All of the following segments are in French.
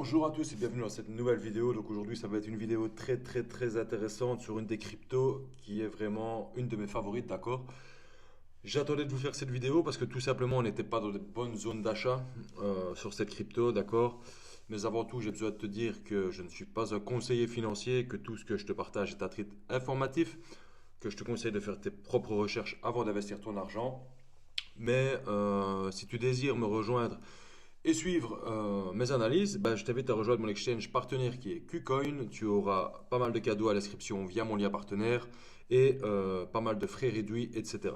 Bonjour à tous et bienvenue dans cette nouvelle vidéo. Donc aujourd'hui ça va être une vidéo très intéressante sur une des cryptos qui est vraiment une de mes favorites, d'accord? J'attendais de vous faire cette vidéo parce que tout simplement on n'était pas dans de bonnes zones d'achat sur cette crypto, d'accord? Mais avant tout j'ai besoin de te dire que je ne suis pas un conseiller financier, que tout ce que je te partage est à titre informatif, que je te conseille de faire tes propres recherches avant d'investir ton argent. Mais si tu désires me rejoindre et suivre mes analyses, je t'invite à rejoindre mon exchange partenaire qui est KuCoin. Tu auras pas mal de cadeaux à l'inscription via mon lien partenaire et pas mal de frais réduits, etc.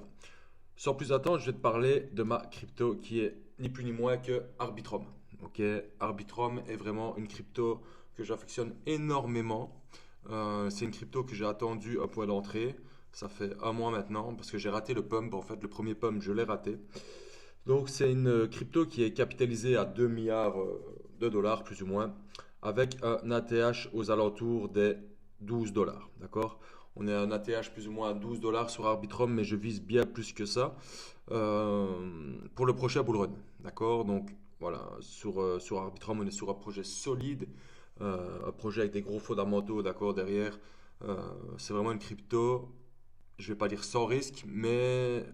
Sans plus attendre, je vais te parler de ma crypto qui est ni plus ni moins que Arbitrum. Ok, Arbitrum est vraiment une crypto que j'affectionne énormément. C'est une crypto que j'ai attendu un point d'entrée. Ça fait un mois maintenant parce que j'ai raté le pump. En fait, le premier pump, je l'ai raté. Donc c'est une crypto qui est capitalisée à 2 milliards de dollars plus ou moins, avec un ATH aux alentours des 12 dollars. D'accord? On est à un ATH plus ou moins à 12 dollars sur Arbitrum, mais je vise bien plus que ça euh, pour le prochain bull run. D'accord? Donc voilà, sur Arbitrum, on est sur un projet solide, un projet avec des gros fondamentaux, d'accord, derrière. C'est vraiment une crypto, je vais pas dire sans risque, mais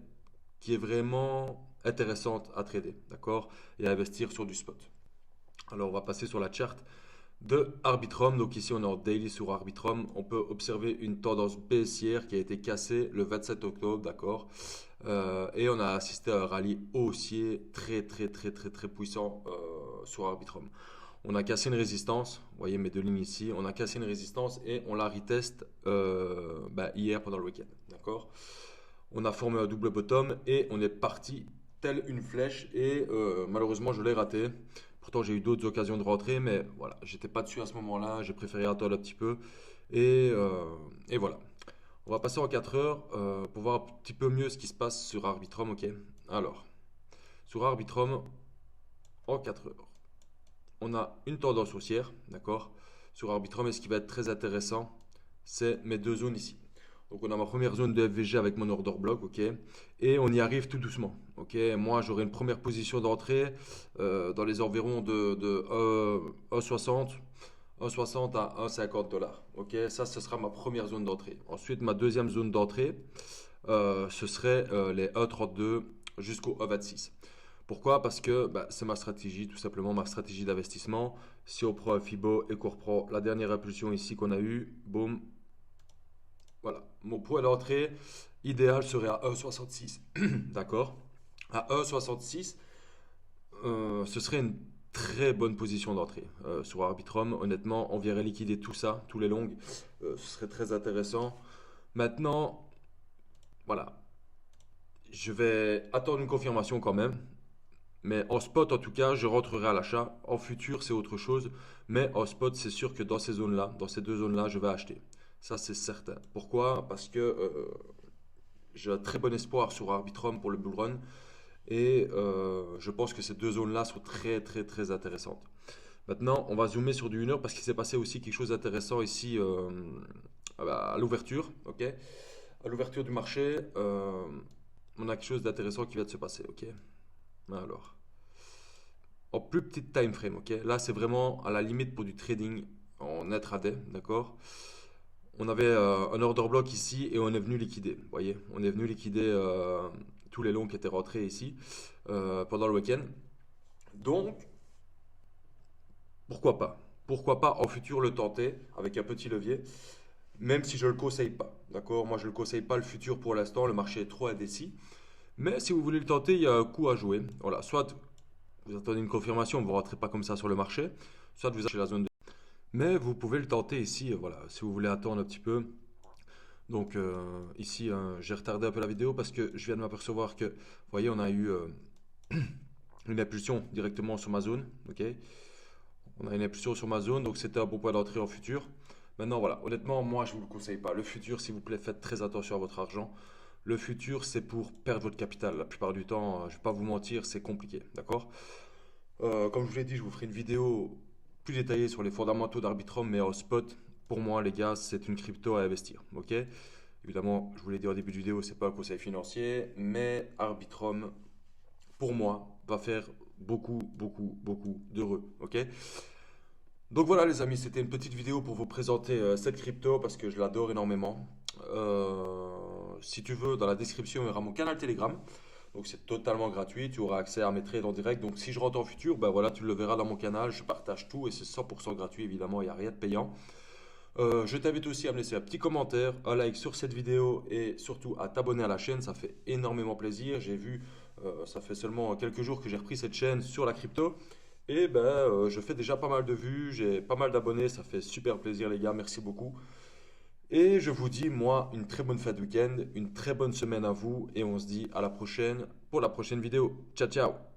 qui est vraiment intéressante à trader, d'accord, et à investir sur du spot. Alors on va passer sur la charte de Arbitrum. Donc ici on est en daily sur Arbitrum. On peut observer une tendance baissière qui a été cassée le 27 octobre, d'accord. Et on a assisté à un rallye haussier très puissant sur Arbitrum. On a cassé une résistance, vous voyez mes deux lignes ici, on a cassé une résistance et on la reteste hier pendant le week-end, d'accord. On a formé un double bottom et on est parti telle une flèche et malheureusement je l'ai raté. Pourtant j'ai eu d'autres occasions de rentrer mais voilà, j'étais pas dessus à ce moment-là, j'ai préféré attendre un petit peu et, euh, et voilà. On va passer en 4 heures pour voir un petit peu mieux ce qui se passe sur Arbitrum, ok. Alors, sur Arbitrum en 4 heures, on a une tendance haussière, d'accord, sur Arbitrum et ce qui va être très intéressant, c'est mes deux zones ici. Donc on a ma première zone de FVG avec mon order block, ok, et on y arrive tout doucement, ok. Moi j'aurai une première position d'entrée dans les environs de 1,60, 1,60 à 1,50 dollars, ok. Ça ce sera ma première zone d'entrée. Ensuite ma deuxième zone d'entrée, ce serait les 1,32 jusqu'au 1,26. Pourquoi? Parce que c'est ma stratégie, tout simplement ma stratégie d'investissement. Si on prend un Fibo et qu'on reprend la dernière impulsion ici qu'on a eue, boum, voilà. Mon point d'entrée idéal serait à 1,66. D'accord? À 1,66, ce serait une très bonne position d'entrée sur Arbitrum. Honnêtement, on viendrait liquider tout ça, tous les longs. Ce serait très intéressant. Maintenant, voilà. Je vais attendre une confirmation quand même. Mais en spot, en tout cas, je rentrerai à l'achat. En futur, c'est autre chose. Mais en spot, c'est sûr que dans ces zones-là, dans ces deux zones-là, je vais acheter. Ça, c'est certain. Pourquoi? Parce que j'ai un très bon espoir sur Arbitrum pour le bull run. Et je pense que ces deux zones-là sont très intéressantes. Maintenant, on va zoomer sur du 1 heure parce qu'il s'est passé aussi quelque chose d'intéressant ici à l'ouverture. Ok. À l'ouverture du marché, on a quelque chose d'intéressant qui vient de se passer. Ok. Alors, en plus petite time frame, ok? Là, c'est vraiment à la limite pour du trading en intraday, d'accord? On avait un order block ici et on est venu liquider, vous voyez? On est venu liquider tous les longs qui étaient rentrés ici pendant le week-end. Donc, pourquoi pas? Pourquoi pas en futur le tenter avec un petit levier, même si je ne le conseille pas, d'accord? Moi, je ne le conseille pas le futur pour l'instant, le marché est trop indécis. Mais si vous voulez le tenter, il y a un coup à jouer. Voilà, soit vous attendez une confirmation, vous ne rentrez pas comme ça sur le marché, soit vous achetez la zone de... Mais vous pouvez le tenter ici, voilà, si vous voulez attendre un petit peu. Donc ici, j'ai retardé un peu la vidéo parce que je viens de m'apercevoir que, vous voyez, on a eu une impulsion directement sur ma zone, ok? On a une impulsion sur ma zone, donc c'était un bon point d'entrée en futur. Maintenant, voilà, honnêtement, moi, je ne vous le conseille pas. Le futur, s'il vous plaît, faites très attention à votre argent. Le futur, c'est pour perdre votre capital. La plupart du temps, je ne vais pas vous mentir, c'est compliqué, d'accord? Comme je vous l'ai dit, je vous ferai une vidéo plus détaillée sur les fondamentaux d'Arbitrum, mais en spot, pour moi, les gars, c'est une crypto à investir. Ok? Évidemment, je vous l'ai dit au début de vidéo, c'est pas un conseil financier, mais Arbitrum, pour moi, va faire beaucoup d'heureux. Ok? Donc voilà les amis, c'était une petite vidéo pour vous présenter cette crypto parce que je l'adore énormément. Si tu veux, dans la description, il y aura mon canal Telegram. Donc c'est totalement gratuit, tu auras accès à mes trades en direct. Donc si je rentre en futur, ben voilà, tu le verras dans mon canal, je partage tout et c'est 100% gratuit évidemment, il n'y a rien de payant. Je t'invite aussi à me laisser un petit commentaire, un like sur cette vidéo et surtout à t'abonner à la chaîne, ça fait énormément plaisir. J'ai vu, ça fait seulement quelques jours que j'ai repris cette chaîne sur la crypto et ben je fais déjà pas mal de vues, j'ai pas mal d'abonnés, ça fait super plaisir les gars, merci beaucoup. Et je vous dis moi une très bonne fin de week-end, une très bonne semaine à vous et on se dit à la prochaine pour la prochaine vidéo. Ciao ciao!